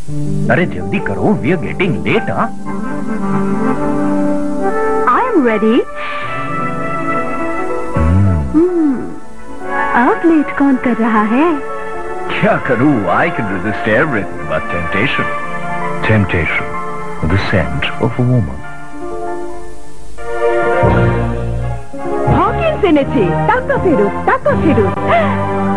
अरे जल्दी करो, we are getting late, हाँ? I am ready. अब लेट कौन कर रहा है? क्या करूँ? I can resist everything but temptation. Temptation, the scent of a woman. Hawkins এনেছে, টাকা ফেরত, টাকা ফেরত,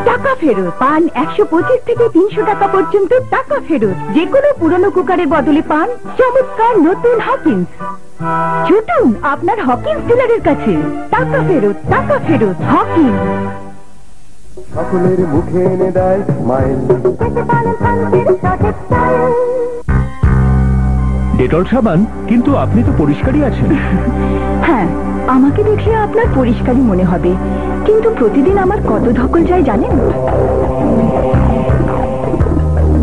টাকা ফেরত। পান 125 থেকে 300 টাকা পর্যন্ত টাকা ফেরত। যে কোনো পুরনো কুকারের বদলে পান চমৎকার নতুন হকিন্স। ছুটুন আপনার হকিন্স ডিলারের কাছে। টাকা ফেরত, টাকা ফেরত, হকিন্স। সকলের মুখে এনে দেয় স্মাইল। ডেটল সাবান, কিন্তু আপনি তো পরিষ্কারই আছেন। হ্যাঁ, আমাকে দেখলে আপনার পরিষ্কারই মনে হবে, কিন্তু প্রতিদিন আমার কত ধকল যায় জানেন?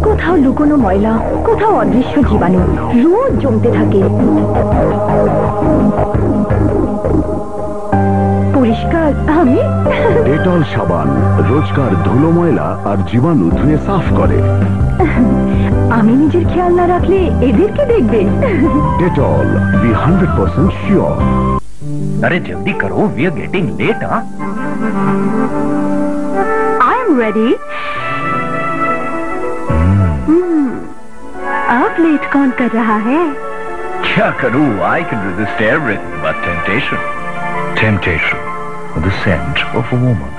কোথাও লুকোনো ময়লা, কোথাও অদৃশ্য জীবাণু রোজ জমতে থাকে। পরিষ্কার আমি। ডেটল সাবান রোজকার ধুলো ময়লা আর জীবাণু ধুয়ে সাফ করে। আমি নিজের খেয়াল না রাখলে এদেরকে দেখবে। Dettol, be 100% sure. अरे जल्दी करो, we are getting late, हाँ? I am ready. अब लेट कौन कर रहा है? क्या करूँ? I can resist everything but temptation. Temptation, the scent of a woman.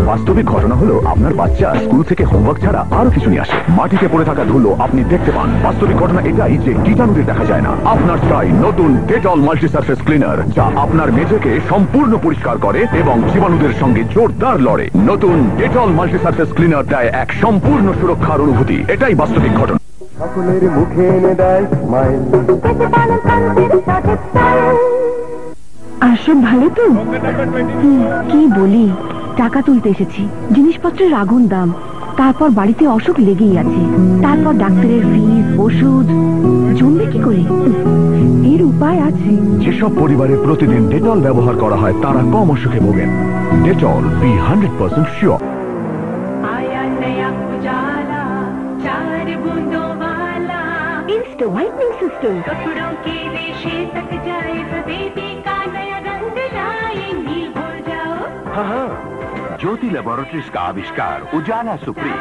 বাস্তবিক ঘটনা হলো আপনার বাচ্চা স্কুল থেকে হোমওয়ার্ক ছাড়া আরো কিছু নিয়ে আসে। মাটিতে পড়ে থাকা ধুলো আপনি দেখতে পান। বাস্তবিক ঘটনা এটাই যে কীটাণুদের দেখা যায় না। আপনার চাই নতুন ডেটল মাল্টি সারফেস ক্লিনার, যা আপনার মেঝেকে সম্পূর্ণ পরিষ্কার করে এবং জীবাণুদের সঙ্গে জোরদার লড়ে। নতুন ডেটল মাল্টি সারফেস ক্লিনার দেয় এক সম্পূর্ণ সুরক্ষার অনুভূতি। এটাই বাস্তবিক ঘটনা। সকলের মুখে এনে দেয় স্মাইল। আর সব ভালো তো? কি বলি, টাকা তুলতে এসেছি, জিনিসপত্রের আগুন দাম, তারপর বাড়িতে অসুখ লেগেই আছে, তারপর ডাক্তারের ফিস, ওষুধ, জমবে কি করে? এর উপায় আছে। যেসব পরিবারে প্রতিদিন ডেটল ব্যবহার করা হয় তারা কম অসুখে ভোগেন। Dettol, be 100% sure. Insta whitening system कपड़ों के रेशे तक जाए, बेबी का नया रंग लाए, नील भूल जाओ। हाँ, ज्योति लैबोरेटरीज का आविष्कार उजाला सुप्रीम।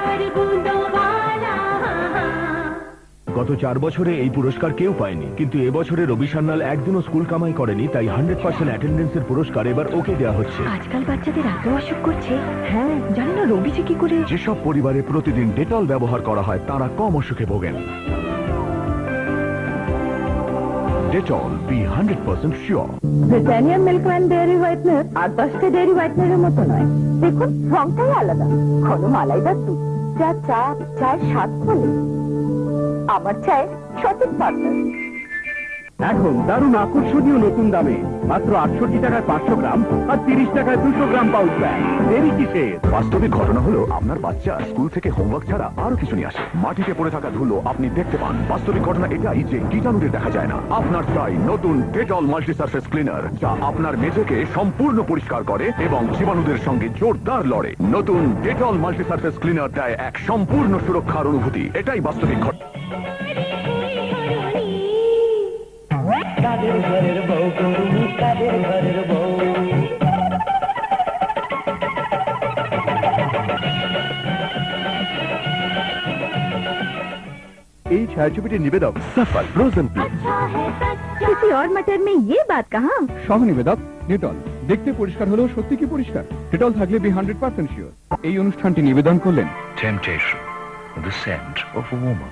গত 4 বছরে এই পুরস্কার কেউ পায়নি, কিন্তু এবছরে রবি সান্যাল একদিনও স্কুল কামাই করেনি, তাই 100% অ্যাটেন্ডেন্সের পুরস্কার এবার ওকে দেওয়া হচ্ছে। আজকাল বাচ্চাদের এত অসুখ করছে। হ্যাঁ, জানি না রবি যে কি করে। যেসব পরিবারে প্রতিদিন ডেটল ব্যবহার করা হয় তারা কম অসুখে ভোগেন। Dettol, be 100% sure. Britannia milk and dairy whitener আর 10টা ডেয়ারি হোয়াইটনারের মতো নয়। দেখুন, রংটাই আলাদা। ঘন মালাইদার দুধ, যা চায়ের স্বাদ খোলে। আমার চায়ের সঠিক পার্টনার। এখন দারুণ আকর্ষণীয় নতুন দামে মাত্র 68 টাকায় 500 গ্রাম আর 30 টাকায় 200 গ্রাম পাউচ ব্যাগ। দেরি কিসের? বাস্তবিক ঘটনা হলো আপনার বাচ্চা স্কুল থেকে হোমওয়ার্ক ছাড়া আরো কিছু নিয়ে আসে। মাটিতে পড়ে থাকা ধুলো আপনি দেখতে পান। বাস্তবিক ঘটনা এটাই যে কীটাণুদের দেখা যায় না। আপনার চাই নতুন ডেটল মাল্টি সারফেস ক্লিনার, যা আপনার মেঝেকে সম্পূর্ণ পরিষ্কার করে এবং জীবাণুদের সঙ্গে জোরদার লড়ে। নতুন ডেটল মাল্টি সারফেস ক্লিনার দেয় এক সম্পূর্ণ সুরক্ষার অনুভূতি। এটাই বাস্তবিক ঘটনা। কাদের ঘরের বউ তুমি, কাদের ঘরের বউ। এই ছায়াছবিটির নিবেদক সফল ফ্রোজেন পিস। किसी और मटर में ये बात कहाँ? সহ নিবেদক ডেটল। দেখতে পরিষ্কার হলেও সত্যি কি পরিষ্কার? ডেটল থাকলে বি 100% শিওর। এই অনুষ্ঠানটি নিবেদন করলেন Temptation, the scent of a woman.